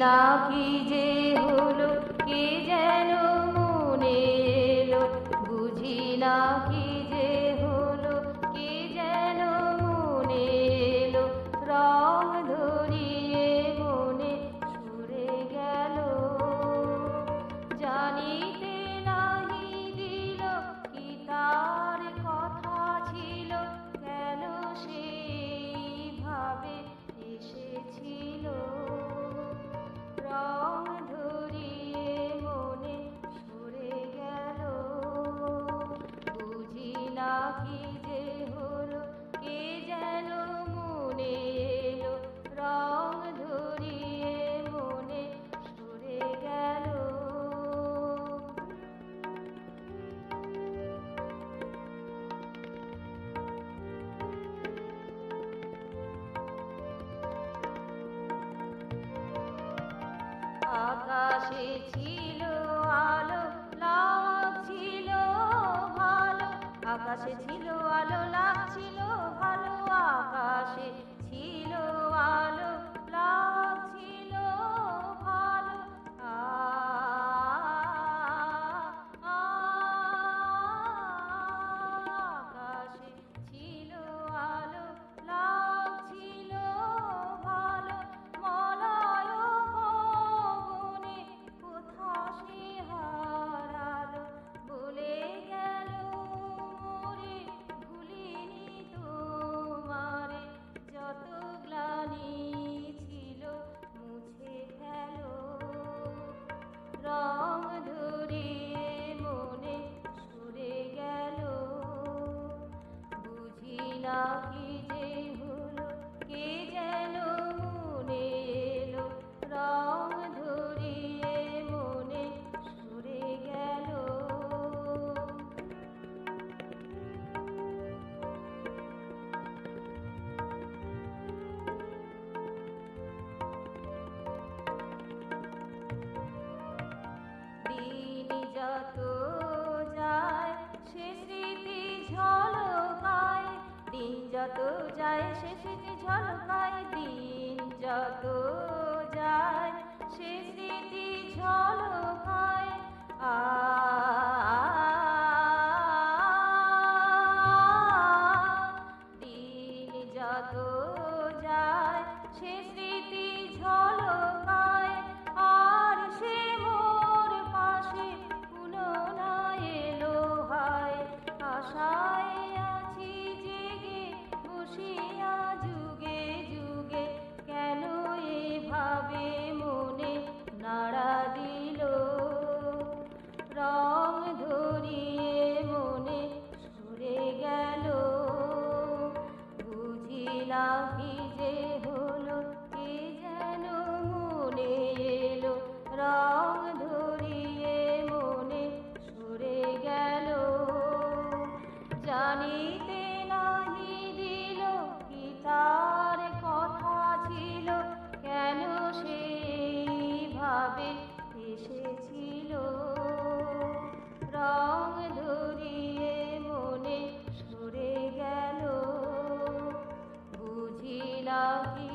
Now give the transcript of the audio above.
না কি যে হলো কে যেন মনে এলো, বুঝি না কি যে হলো কে যেন মনে এলো, রং ধরিয়ে মনে সরে গেল। জানিতে নাহি দিল কি তার কথা ছিল, কেন সেই ভাবে এসেছিল। রং ধরিয়ে মনে সরে গেল, বুঝি না কি যে হলো কে যেন মনে এলো, রং ধরিয়ে মনে সরে গেল। আকাশে ছিল আলো লাগছিল ভালো, আকাশে ছিল আলো লাগছিল ভালো, আকাশে ছিল আলো লাগছিল ভালো। আকাশে ছিল আলো লাগছিল ভালো, মলয় পবনে কোথা সে হারালো, বলে গেল মোরে ভুলিনি তোমারে, যত গ্লানি ছিল মুছে ফেলো। রং ধরিয়ে মনে সরে গেল, বুঝি না কি যে হলো কে যেন মনে এলো, রং ধরিয়ে মনে সরে গেল। দিন যত যায় সে স্মৃতি ঝলকায়, দিন যত যায় সে স্মৃতি ঝলকায়, দিন যত যায় সে স্মৃতি ঝলকায়। দিন যত যায় সে স্মৃতি ঝলকায়, আর সে মোর পাশে পুনঃ এলো হায়। আশায় আছি জেগে বসিয়া যুগে যুগে, কেন এভাবে মনে নাড়া দিল। রং ধরিয়ে মনে সরে গেল, বুঝি না কি যে হলো কে যেন মনে এলো, রং ধরিয়ে মনে সরে গেল। জানিতে নাহি দিল কি তার কথা ছিল, কেন সেই ভাবে এসেছিল। রং ধরিয়ে মনে সরে গেল, বুঝি না কি